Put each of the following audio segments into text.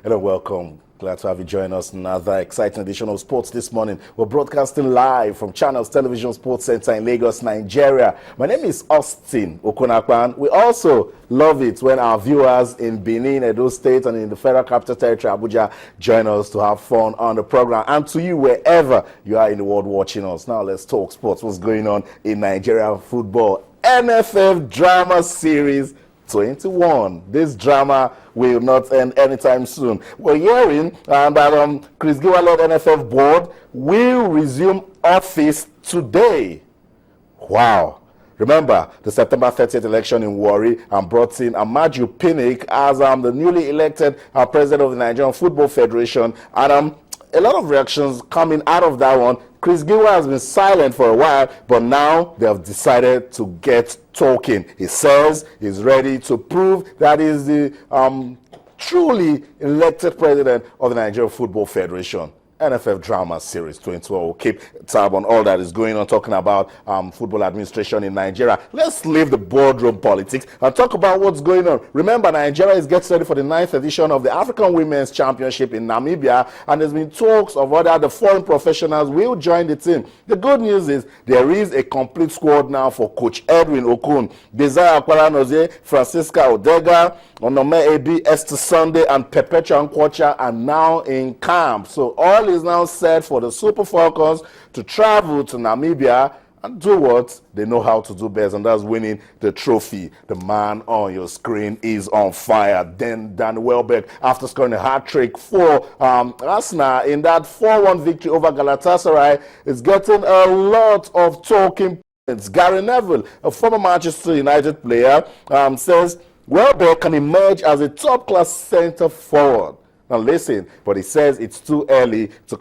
Hello, welcome. Glad to have you join us in another exciting edition of Sports This Morning. We're broadcasting live from Channels Television Sports Center in Lagos, Nigeria. My name is Austin Okunakwan. We also love it when our viewers in Benin, Edo State, and in the Federal Capital Territory, Abuja, join us to have fun on the program. And to you, wherever you are in the world watching us. Now, let's talk sports. What's going on in Nigerian football? NFF Drama Series 21. This drama will not end anytime soon. We're hearing that Chris Giwa-led NFF board will resume office today. Wow. Remember the September 30th election in Warri and brought in Pinnick as the newly elected president of the Nigerian Football Federation. And a lot of reactions coming out of that one. Chris Giwa has been silent for a while, but now they have decided to get talking. He says he's ready to prove that he's the truly elected president of the Nigerian Football Federation. NFF Drama Series 21 will keep tab on all that is going on, talking about football administration in Nigeria. Let's leave the boardroom politics and talk about what's going on. Remember, Nigeria is getting ready for the 9th edition of the African Women's Championship in Namibia, and there's been talks of whether the foreign professionals will join the team. The good news is there is a complete squad now for Coach Edwin Okun, Desire Akwaranozie, Francisca Odega, Onome Ebi, Esther Sunday, and Perpetua Nkwocha are now in camp. So all is now set for the Super Falcons to travel to Namibia and do what they know how to do best, and that's winning the trophy. The man on your screen is on fire. Then Dan Welbeck, after scoring a hat-trick for Arsenal in that 4-1 victory over Galatasaray, is getting a lot of talking points. Gary Neville, a former Manchester United player, says Welbeck can emerge as a top-class centre forward. Now listen, but he says it's too early to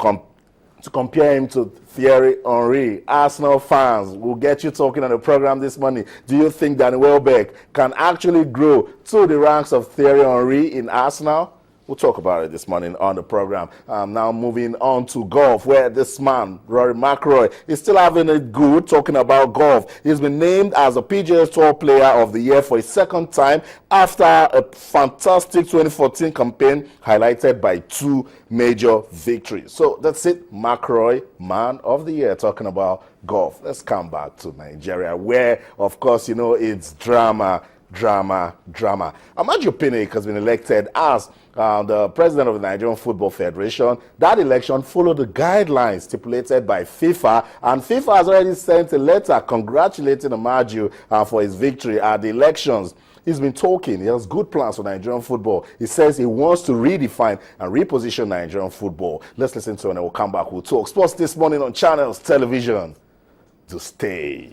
compare him to Thierry Henry. Arsenal fans will get you talking on the program this morning. Do you think Danny Welbeck can actually grow to the ranks of Thierry Henry in Arsenal? We'll talk about it this morning on the program. Now moving on to golf, where this man, Rory McIlroy, is still having it good talking about golf. He's been named as a PGA Tour Player of the Year for a second time after a fantastic 2014 campaign highlighted by 2 major victories. So that's it, McIlroy, Man of the Year, talking about golf. Let's come back to Nigeria, where, of course, you know, it's drama. Pinnick has been elected as the president of the Nigerian Football Federation. That election followed the guidelines stipulated by FIFA, and FIFA has already sent a letter congratulating Amaju for his victory at the elections. He's been talking. He has good plans for Nigerian football. He says he wants to redefine and reposition Nigerian football. Let's listen to it and we'll come back. We'll talk sports this morning on Channels Television. To stay.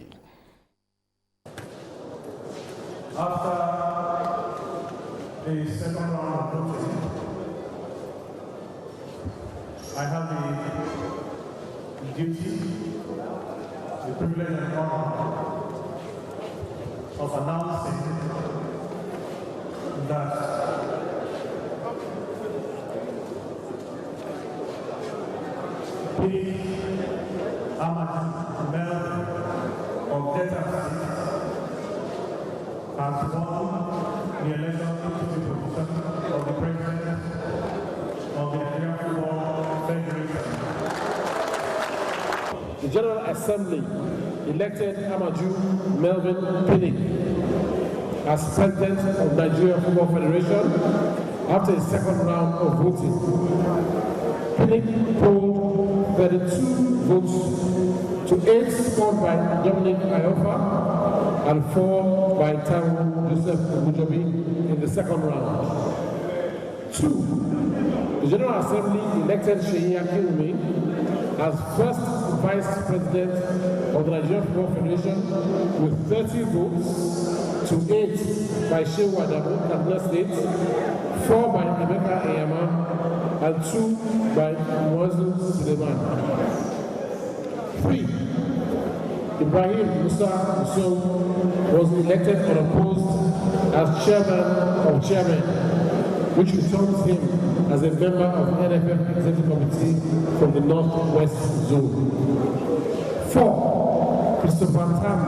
After the second round of voting, I have the duty, the privilege and honor of announcing that Pinnick of Delta has won the election to the position of the president of the Nigerian Football Federation. The General Assembly elected Amaju Melvin Pinnick as president of the Nigerian Football Federation after the second round of voting. Pinnick polled 32 votes to 8 scored by Dominic Iofa and 4 by Taiwo Joseph Ogujobi in the second round. 2. The General Assembly elected Sheyi Akinwumi as first Vice President of the Nigerian Football Federation with 30 votes to 8 by Shehu Adamu, Kaduna State, 4 by Emeka Eyama, and 2 by Mwazu Suleiman. 3. Ibrahim Musa Usom was elected unopposed as chairman of chairmen, which returns him as a member of the NFF Executive Committee from the Northwest Zone. 4. Christopher Tam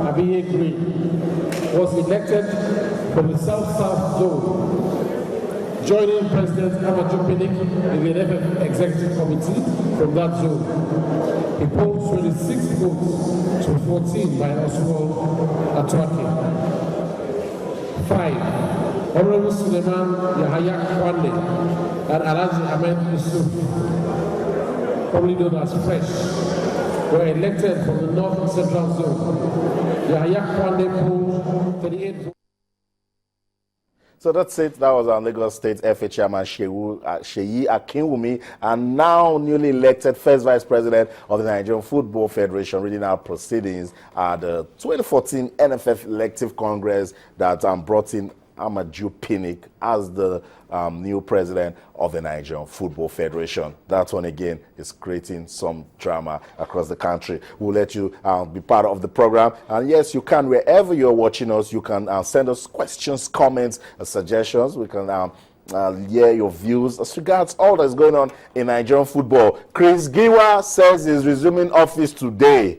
Abiye Green was elected from the South-South Zone. joining President Amaju Pinnick in the NFF Executive Committee from that zone. He polled 26 votes to 14 by Oswald Atwake. 5. Honorable Suleiman Yahaya Kwande and Alhaji Ahmed Yusuf, probably known as Fresh, were elected from the North Central Zone. Yahaya Kwande polled 38 votes. So that's it. That was our Lagos State FA Chairman Sheyi Akinwumi, and now newly elected first Vice President of the Nigerian Football Federation, reading out proceedings at the 2014 NFF Elective Congress that brought in Amaju Pinnick as the new president of the Nigerian Football Federation. That one again is creating some drama across the country. We'll let you be part of the program. And yes, you can, wherever you're watching us, you can send us questions, comments, suggestions. We can hear your views as regards all that's going on in Nigerian football. Chris Giwa says he's resuming office today.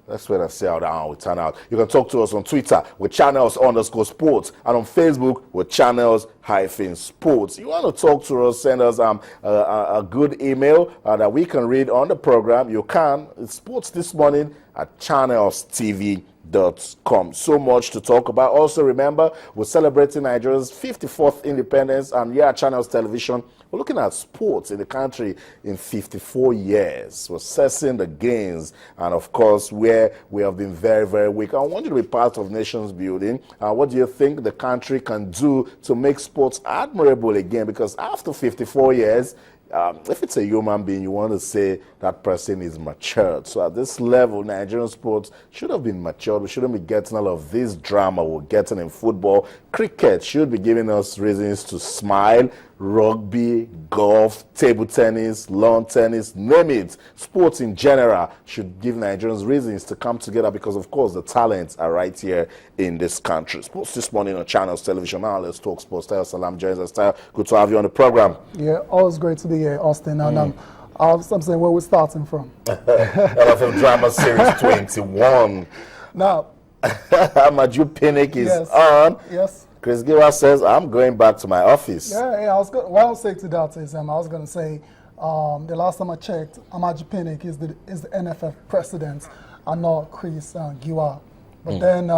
Let's wait and see how that will turn out. You can talk to us on Twitter with channels_sports and on Facebook with channels-sports. You want to talk to us, send us a good email that we can read on the program. You can. It's Sports This Morning at channelstv.com. So much to talk about. Also, remember, we're celebrating Nigeria's 54th independence, and here at Channels Television, we're looking at sports in the country in 54 years. We're assessing the gains and, of course, where we have been very, very weak. I want you to be part of nations building. What do you think the country can do to make sports admirable again? Because after 54 years, if it's a human being, you want to say that person is matured. So at this level, Nigerian sports should have been matured. We shouldn't be getting all of this drama we're getting in football. Cricket should be giving us reasons to smile. Rugby, golf, table tennis, lawn tennis, name it. Sports in general should give Nigerians reasons to come together because, of course, the talents are right here in this country. Sports This Morning on Channels Television. Now let's talk sports. Tayo Salam joins us. Tayo, good to have you on the program. Yeah, always great to be here, Austin. And I'm saying where we're starting from. LFM Drama Series 21. Now, Amaju Pinnick is on. Yes. Chris Giwa says, I'm going back to my office. Yeah, what I'll say to that is, I was going to say, the last time I checked, Amaju Pinnick is the NFF president and not Chris Giwa. But then,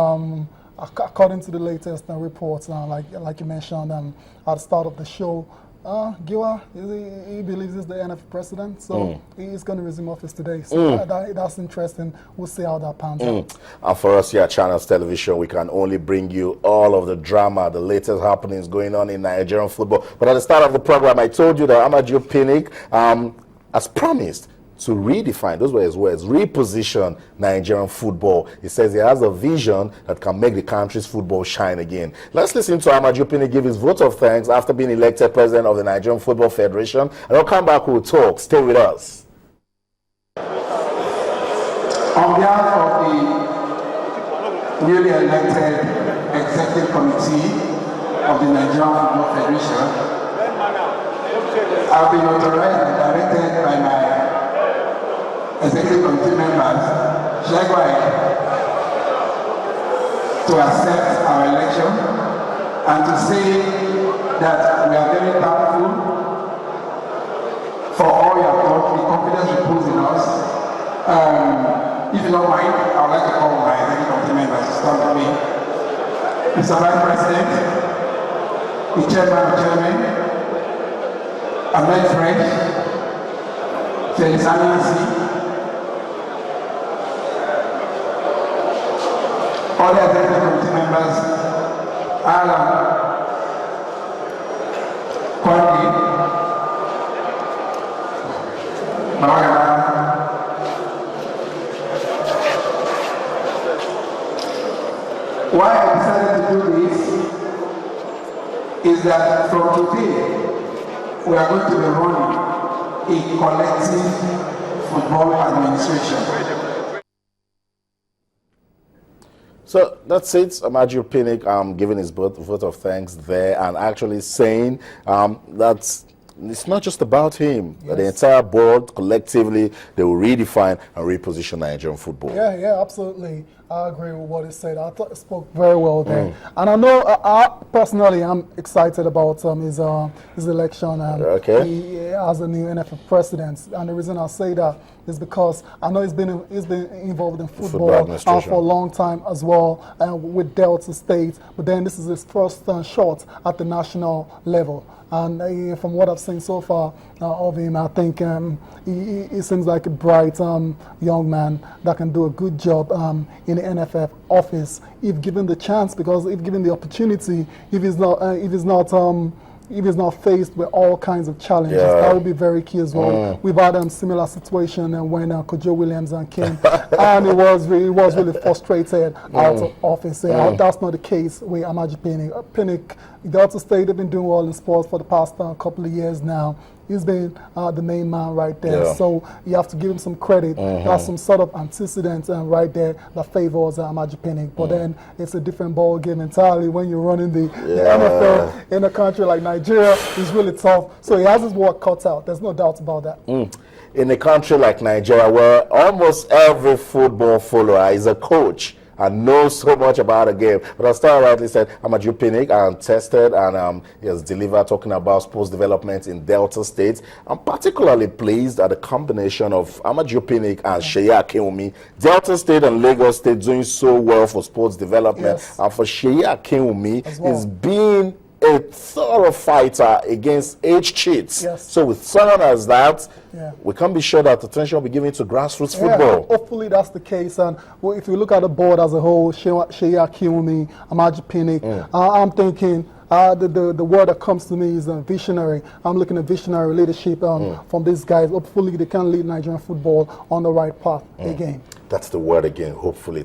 according to the latest reports, like you mentioned at the start of the show, Giwa, he believes he's the NFF president, so he's going to resume office today. So that's interesting. We'll see how that pans out. And for us here at Channels Television, we can only bring you all of the drama, the latest happenings going on in Nigerian football. But at the start of the program, I told you that Amaju Pinnick has promised to redefine, those were his words, reposition Nigerian football. He says he has a vision that can make the country's football shine again. Let's listen to Amaju Pinnick give his vote of thanks after being elected president of the Nigerian Football Federation. And I'll come back, we'll talk. Stay with us. On behalf of the newly elected Executive Committee of the Nigerian Football Federation, I've been authorized and directed by my Executive Committee members, to accept our election and to say that we are very thankful for all your thought, the confidence reposed in us. If you don't mind, I would like to call my Executive Committee members to stand with me. Mr. Vice President, the Chairman of Chairman, Ahmed Fresh, Felix Anansi, all the Executive Committee members, Alan, Kwame, Maragana. Why I decided to do this is that from today, we are going to be running a collective football administration. So that's it. Amaju Pinnick giving his vote of thanks there and actually saying that it's not just about him. Yes. The entire board, collectively, they will redefine and reposition Nigerian football. Yeah, absolutely. I agree with what he said. I thought he spoke very well there. And I know, personally, I'm excited about his election he, as a new NFL president. And the reason I say that is because I know he's been involved in football for a long time as well, with Delta State. But then this is his first shot at the national level. And from what I've seen so far of him, I think he seems like a bright young man that can do a good job in the NFF office if given the chance. Because if given the opportunity, if he's not faced with all kinds of challenges, that would be very key as well. We've had a similar situation when Kojo Williams came, and he was really frustrated out of office. That's not the case with Amaji Pinnick. Pinnick, Delta State, they've been doing well in sports for the past couple of years now. He's been the main man right there. So you have to give him some credit. That's some sort of antecedent right there that favors Amaji Pinnick. But then it's a different ball game entirely when you're running the NFL in a country like Nigeria. It's really tough. So he has his work cut out. There's no doubt about that. In a country like Nigeria, where almost every football follower is a coach and knows so much about the game. But as Star rightly said, Amaji Pinnick tested and he has delivered, talking about sports development in Delta State. I'm particularly pleased at the combination of Amaji Pinnick and Seyi Akinwumi. Delta State and Lagos State doing so well for sports development. And for Seyi Akinwumi, he's been a thorough fighter against age cheats. So with someone as that, we can't be sure that attention will be given to grassroots football. Hopefully that's the case. And if you look at the board as a whole, Seyi Akinwumi, Amaji Pinnick, I'm thinking the word that comes to me is visionary. I'm looking at visionary leadership from these guys. Hopefully they can lead Nigerian football on the right path again. That's the word again, hopefully.